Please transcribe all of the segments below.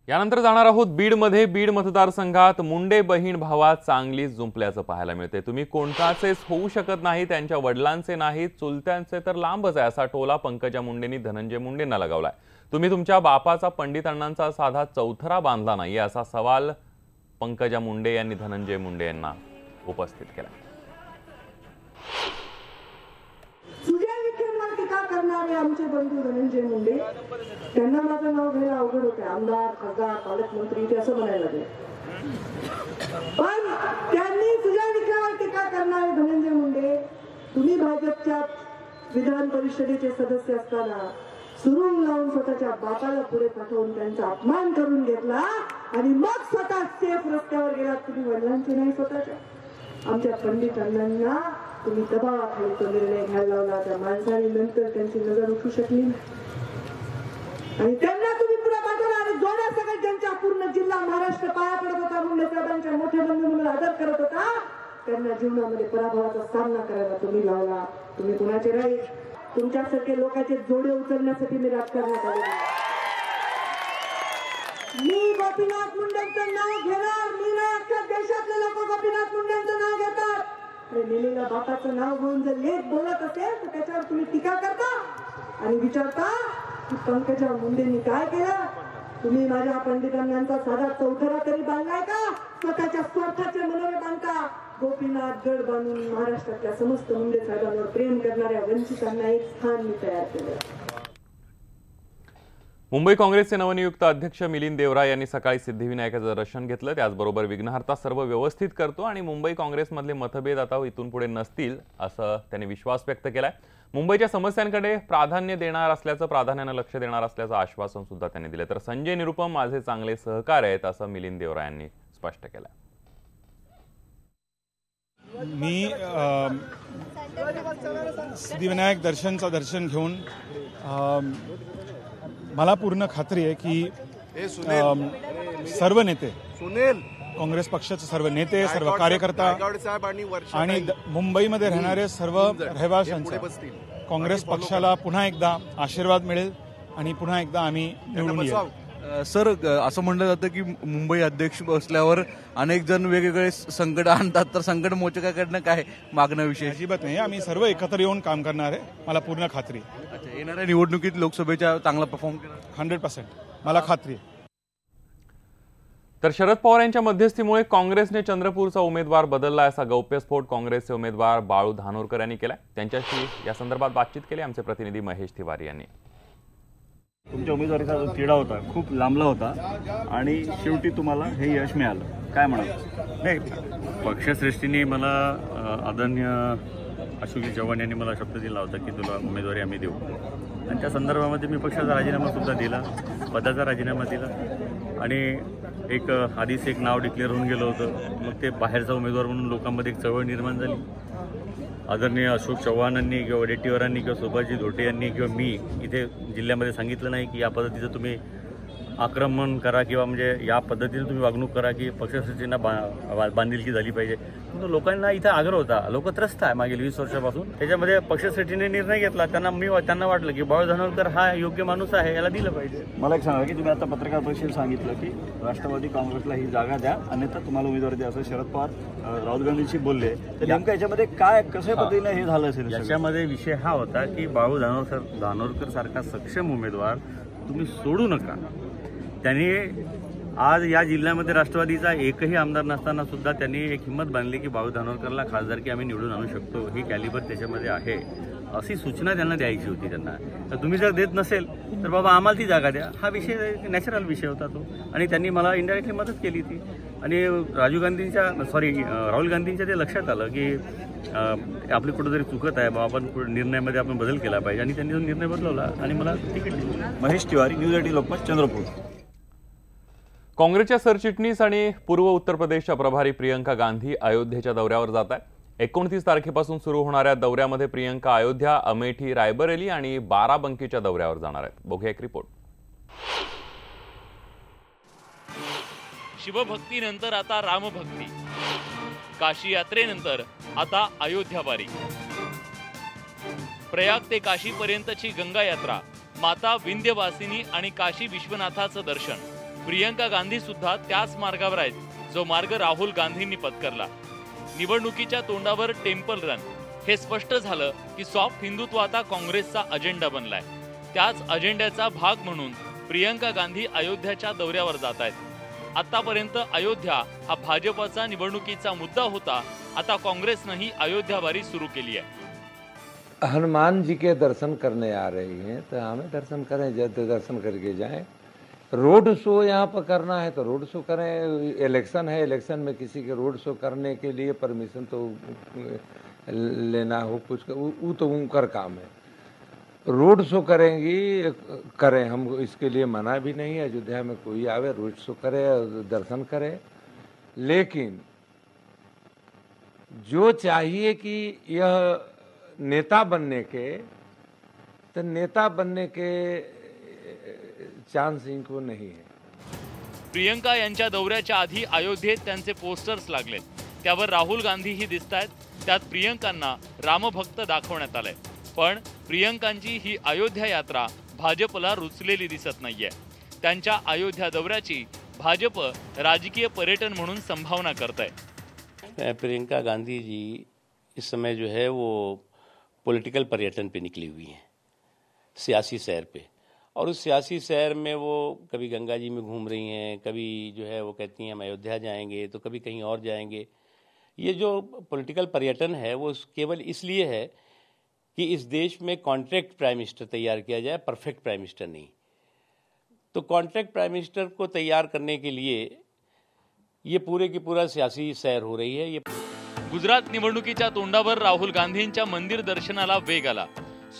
यानंतर जाणार आहोत बीडमध्ये। बीड मतदारसंघात मुंडे बहीण भावात चांगलीच जुंपल्याचं पाहायला मिळते। तुम्ही कोणताचेच होऊ शकत नाही, त्यांच्या वडिलांचे नाही, चुलत्यांचे तर लांबच आहे, असा टोला पंकजा मुंडेंनी धनंजय मुंडेंना लगावलाय। तुम्ही तुमच्या बापाचा पंडित अण्णांचा साधा चौथरा बांधला नाही, असा सवाल पंकजा मुंडे यांनी धनंजय मुंडे यांना उपस्थित केला। करणारे आमचे बंधू धनंजय मुंडे, त्यांना माझं नाव घ्यायला अवघड होते। आमदार, खासदार, पालकमंत्री ते असं म्हणायला लागले, पण त्यांनी तुझ्या विचारावर टीका करणारे धनंजय मुंडे, तुम्ही भाजपच्या विधान परिषदेचे सदस्य असताना सुरुंग लावून स्वतःच्या बापाला पुढे पाठवून त्यांचा अपमान करून घेतला आणि मग स्वतः सेफ रस्त्यावर गेलात। तुम्ही वडिलांचे नाही, स्वतःच्या आमच्या पंडित अण्णांना तुम्ही दबावाखाली तो निर्णय घ्यायला लावला। त्या माणसाने नंतर त्यांची नजर उठू शकली आणि त्यांना तुम्ही पुढे पाठवला आणि जोड्या सगळ्या ज्यांच्या पूर्ण जिल्हा महाराष्ट्र पाया पडत होता, मुंडे साहेबांच्या मोठे बंधू म्हणून आदर करत होता, त्यांना जीवनामध्ये पराभवाचा सामना करायला तुम्ही लावला। तुम्ही कुणाचे राहील? तुमच्यासारखे लोकांचे जोडे उचलण्यासाठी मी राजकारणात आले। मी गोपीनाथ मुंडेंचं नाव घेणार, मी ना अख्ख्या देशातले लोक गोपीनाथ मुंडेंचं नाव घेतात। नेलेल्या बापाचं नाव घेऊन जर लेख बोलत असेल तर त्याच्यावर तुम्ही टीका करता आणि विचारता की पंकजा मुंडेंनी काय केलं? तुम्ही माझ्या पंडितांचा साधा चौथरा तरी बांधलाय का? स्वतःच्या स्वार्थाचे मनोरे बांधता। गोपीनाथ गड बांधून महाराष्ट्रातल्या समस्त मुंडे साहेबांवर प्रेम करणाऱ्या वंचितांना एक स्थान मी तयार केलं। मुंबई काँग्रेसचे नवनियुक्त अध्यक्ष मिलिंद देवरा यांनी सकाळी सिद्धिविनायकाचं दर्शन घेतलं। त्याचबरोबर विघ्नहर्ता सर्व व्यवस्थित करतो आणि मुंबई काँग्रेसमधले मतभेद आता इथून पुढे नसतील, असं त्यांनी विश्वास व्यक्त केलाय। मुंबईच्या समस्यांकडे प्राधान्य देणार असल्याचं, प्राधान्यानं लक्ष देणार असल्याचं आश्वासन सुद्धा त्यांनी दिलं। तर संजय निरुपम माझे चांगले सहकारी आहेत, असं मिलिंद देवरा यांनी स्पष्ट केलं। मी सिद्धिविनायक दर्शन घेऊन मला पूर्ण खात्री आहे की सर्व नेते, काँग्रेस पक्षाचे सर्व नेते, सर्व कार्यकर्ता आणि मुंबईमध्ये राहणारे सर्व रहिवाशांचा काँग्रेस पक्षाला पुन्हा एकदा आशीर्वाद मिळेल आणि पुन्हा एकदा आम्ही निवडून येऊ। सर, असं म्हणलं जातं की मुंबई अध्यक्ष बसल्यावर अनेक जण वेगवेगळे संकट आणतात, तर संकट मोचकाकडनं काय मागणं विषय? अजिबात नाही, आम्ही सर्व एकत्र येऊन काम करणार आहे, मला पूर्ण खात्री आहे। अच्छा, येणाऱ्या निवडणुकीत लोकसभेच्या चांगला परफॉर्म करणार 100%, मला खात्री आहे। तर शरद पवार यांच्या मध्यस्थीमुळे काँग्रेसने चंद्रपूरचा उमेदवार बदलला, असा गौप्यस्फोट काँग्रेसचे उमेदवार बाळू धानोरकर यांनी केलाय। त्यांच्याशी या संदर्भात बातचीत केली आमचे प्रतिनिधी महेश तिवारी यांनी। तुमच्या उमेदवारीचा जो तिढा होता खूप लांबला होता आणि शेवटी तुम्हाला हे यश मिळालं, काय म्हणाल? नाही, पक्षश्रेष्ठीने मला आदरणीय अशोकजी चव्हाण यांनी मला शब्द दिला होता की तुला उमेदवारी आम्ही देऊ, आणि त्या संदर्भामध्ये मी पक्षाचा राजीनामासुद्धा दिला, पदाचा राजीनामा दिला आणि आधीच एक नाव डिक्लेअर होऊन गेलं होतं। मग ते बाहेरचा उमेदवार म्हणून लोकांमध्ये एक चळवळ निर्माण झाली। आदरणीय अशोक चव्हाणांनी किंवा वडेट्टीवारांनी किंवा सुभाषजी धोटे यांनी किंवा मी इथे जिल्ह्यामध्ये सांगितलं नाही की या पद्धतीचं तुम्ही आक्रमण करा किंवा म्हणजे या पद्धतीने तुम्ही वागणूक करा की पक्षश्रेष्ठींना बांधिलकी झाली पाहिजे। पण लोकांना इथं आग्रह होता, लोक त्रस्त आहे मागील 20 वर्षापासून। त्याच्यामध्ये पक्षश्रेष्ठीने निर्णय घेतला, त्यांना वाटलं की बाळू धानोरकर हा योग्य माणूस आहे, याला दिलं पाहिजे। मला एक सांगा की तुम्ही आता पत्रकार परिषदेत सांगितलं की राष्ट्रवादी काँग्रेसला ही जागा द्या अन्यथा तुम्हाला उमेदवारी द्या, असं शरद पवार राहुल गांधींशी बोलले, तर नेमकं याच्यामध्ये काय कशा पद्धतीने हे झालं असेल? याच्यामध्ये विषय हा होता की बाळू धानोरकर सारखा सक्षम उमेदवार तुम्ही सोडू नका। त्यांनी आज या जिल्ह्यामध्ये राष्ट्रवादीचा एकही आमदार नसताना सुद्धा त्यांनी एक हिंमत बांधली की बाळू धानोरकरला खासदारकी आम्ही निवडून आणू शकतो, ही कॅलिबर त्याच्यामध्ये आहे, अशी सूचना त्यांना द्यायची होती त्यांना। तर तुम्ही जर देत नसेल तर बाबा आम्हाला ती जागा द्या, हा विषय नॅचरल विषय होता तो, आणि त्यांनी मला इनडायरेक्टली मदत केली ती। आणि राहुल गांधींच्या ते लक्षात आलं की आपली कुठेतरी चुकत आहे, बाबा आपण निर्णयामध्ये आपण बदल केला पाहिजे, आणि त्यांनी तो निर्णय बदलवला आणि मला तिकीट दिली। महेश तिवारी, न्यूज 18 लोकमत, चंद्रपूर। काँग्रेसच्या सरचिटणीस आणि पूर्व उत्तर प्रदेशच्या प्रभारी प्रियंका गांधी अयोध्येच्या दौऱ्यावर जात आहेत। 29 तारखेपासून सुरू होणाऱ्या दौऱ्यामध्ये प्रियंका अयोध्या, अमेठी, रायबरेली आणि बाराबंकीच्या दौऱ्यावर जाणार आहेत। बघूया एक रिपोर्ट। शिवभक्तीनंतर आता रामभक्ती, काशी यात्रेनंतर आता अयोध्यावारी, प्रयाग ते काशीपर्यंतची गंगा यात्रा, माता विंध्यवासिनी आणि काशी विश्वनाथाचं दर्शन, प्रियंका गांधी सुद्धा त्याच मार्गावर आहेत जो मार्ग राहुल गांधींनी पत्करला. निवडणुकीच्या तोंडावर टेम्पल रन हे स्पष्ट झालं की सॉफ्ट हिंदुत्व आता काँग्रेसचा अजेंडा बनलाय. त्याच अजेंड्याचा भाग म्हणून प्रियंका गांधी अयोध्याच्या दौऱ्यावर जात आहेत. आतापर्यंत अयोध्या हा भाजपचा निवडणुकीचा मुद्दा होता. आता काँग्रेसनंही अयोध्यावारी सुरू केली आहे. हनुमान जी के दर्शन करने आ रही हैं तो हमें दर्शन करें, जब दर्शन करके जाएं. रोड शो यहाँ पर करना है तो रोड शो करें. इलेक्शन है, इलेक्शन में किसी के रोड शो करने के लिए परमिशन तो लेना हो कुछ, वो तो उनका काम है. रोड शो करेंगी करें, हम इसके लिए मना भी नहीं है. अयोध्या में कोई आवे रोड शो करे, दर्शन करे, लेकिन जो चाहिए कि यह नेता बनने के, तो नेता बनने के चान्स इनको नहीं है. प्रियंका यांच्या दौऱ्याच्या आधी अयोध्येत त्यांचे पोस्टर्स लागले. त्यावर राहुल गांधीही दिसतायत. त्यात प्रियंकांना रामभक्त दाखवण्यात आलंय. पण प्रियंकांची ही अयोध्या यात्रा भाजपला रुचलेली दिसत नाहीये. त्यांच्या अयोध्या दौऱ्याची भाजप राजकीय पर्यटन म्हणून संभावना करताय. प्रियंका गांधी जी इस समय जो है वो पॉलिटिकल पर्यटन पे निकली हुई हैं, सियासी सैर पे. और उस सियासी सैर में वो कभी गंगा जी में घूम रही हैं, कभी जो है वो कहती हैं हम अयोध्या जाएंगे, तो कभी कहीं और जाएंगे. ये जो पॉलिटिकल पर्यटन है वो केवल इसलिए है कि इस देश में कॉन्ट्रैक्ट प्राइम मिनिस्टर तैयार किया जाए, परफेक्ट प्राइम मिनिस्टर नहीं. तो कॉन्ट्रैक्ट प्राइम मिनिस्टर को तैयार करने के लिए ये पूरे की पूरा सियासी सैर हो रही है. ये गुजरात निवडणुकीच्या तोंडावर राहुल गांधींच्या मंदिर दर्शनाला वेग आला.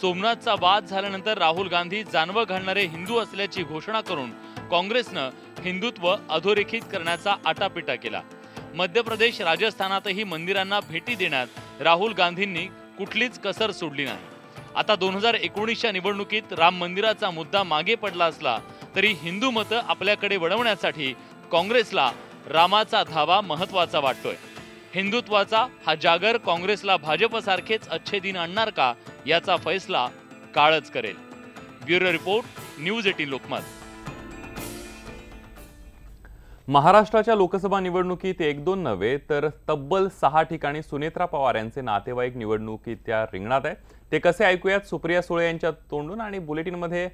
सोमनाथचा वाद झाल्यानंतर राहुल गांधी जानवं घालणारे हिंदू असल्याची घोषणा करून काँग्रेसनं हिंदुत्व अधोरेखित करण्याचा आटापिटा केला. मध्य प्रदेश, राजस्थानातही मंदिरांना भेटी देण्यात राहुल गांधींनी कुठलीच कसर सोडली नाही. आता 2019च्या निवडणुकीत राम मंदिराचा मुद्दा मागे पडला असला तरी हिंदू मतं आपल्याकडे वळवण्यासाठी काँग्रेसला रामाचा धावा महत्त्वाचा वाटतोय. हिंदुत्वाचा हा जागर काँग्रेसला भाजपसारखेच अच्छे दिन आणणार का याचा फैसला काळच करेल. Bureau report, news 18 Lokmat. महाराष्ट्राच्या लोकसभा निवडणुकीत 1-2 नव्हे तर तब्बल 6 ठिकाणी सुनेत्रा पवार यांचे नातेवाईक निवडणुकीच्या रिंगणात आहे. ते कसे ऐकूयात सुप्रिया सुळे यांच्या तोंडून. आणि बुलेटिनमध्ये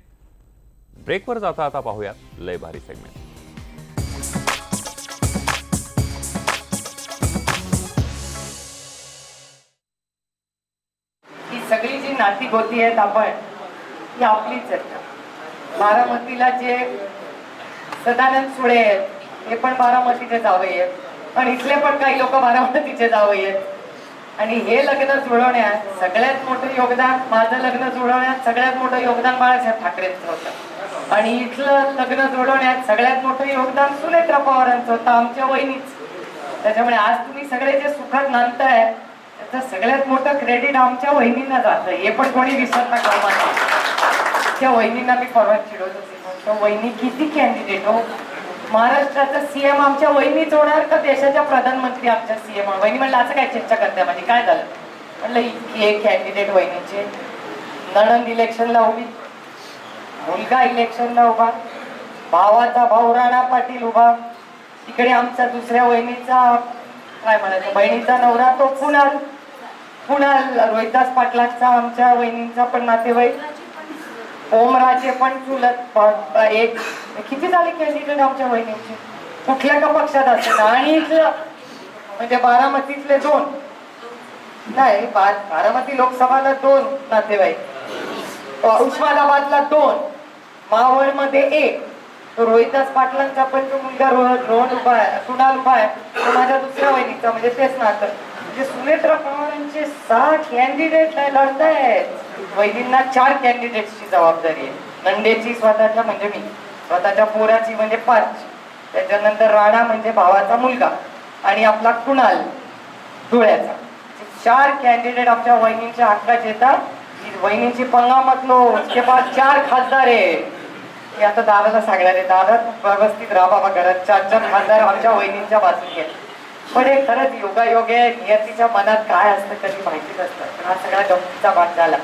ब्रेकवर जाता आता पाहूयात लय भारी सेगमेंट. सगळी जी नाती गोती आहेत आपण ही आपलीच आहेत. बारामतीला जे सदानंद सुळे आहेत हे पण बारामतीचे जावई आहेत आणि इथले पण काही लोक बारामतीचे जावई आहेत. आणि हे लग्न जुळवण्यात सगळ्यात मोठं योगदान, माझं लग्न जुळवण्यात सगळ्यात मोठं योगदान बाळासाहेब ठाकरेंचं होतं. आणि इथलं लग्न जुळवण्यात सगळ्यात मोठं योगदान सुनेत्रा पवारांचं होतं, आमच्या वहिनीच. त्याच्यामुळे आज तुम्ही सगळे जे सुखात नांदताय त्याचं सगळ्यात मोठं क्रेडिट आमच्या वहिनींना जातं. हे पण कोणी विसरता कामा नये. त्या वहिनींना मी परवा चिडवत होते, वहिनी किती कॅन्डिडेट हो. महाराष्ट्राचा सीएम आमच्या वहिनीच होणार का देशाच्या प्रधानमंत्री आमच्या सीएम? वहिनी म्हणलं असं काय चर्चा करते म्हणजे काय झालं? म्हणलं इतकी एक कॅन्डिडेट वहिनीचे. नणंद इलेक्शनला उभी, मुलगा इलेक्शनला उभा, भावाचा भाऊ राणा पाटील उभा, तिकडे आमचा दुसऱ्या वहिनीचा काय म्हणायचं बहिणीचा नवरा तो कुणाल रोहिदास पाटलांचा आमच्या वहिनींचा पण नातेवाईक, ओमराजे पण चुलत. एक किती झाले कॅन्डिडेट आमच्या वहिनींचे, कुठल्या का पक्षात असेल. आणि इथलं म्हणजे बारामतीतले 2 नाही, बारामती लोकसभाला 2 नातेवाईक, उस्मानाबादला 2, मावळमध्ये 1. रोहिदास पाटलांचा पण जो मुलगा रोहन उभा आहे, कुणाल उभा आहे, तो माझ्या दुसऱ्या वहिनीचा म्हणजे तेच नातं. म्हणजे सुनेत्रा पवारांचे 6 कॅन्डिडेट लढतायत. वहिनींना 4 कॅन्डिडेटची जबाबदारी आहे. नंदेची स्वतःच्या म्हणजे मी, स्वतःच्या पोराची म्हणजे 5, त्याच्यानंतर राणा म्हणजे भावाचा मुलगा आणि आपला कुणाल धुळ्याचा. 4 कॅन्डिडेट आमच्या वहिनींच्या हक्कात येतात. वहिनींची पंगामतलो उसके बाद 4 खासदार आहे. मी आता दादाला सांगणार आहे, दादा व्यवस्थित राहा बाबा घरात. 4 खासदार आमच्या वहिनींच्या बाजूने आहेत. पण हे खरंच योगायोग आहे. नियतीच्या मनात काय असतं कधी माहिती नसतं. पण हा सगळा गमतीचा भाग झाला.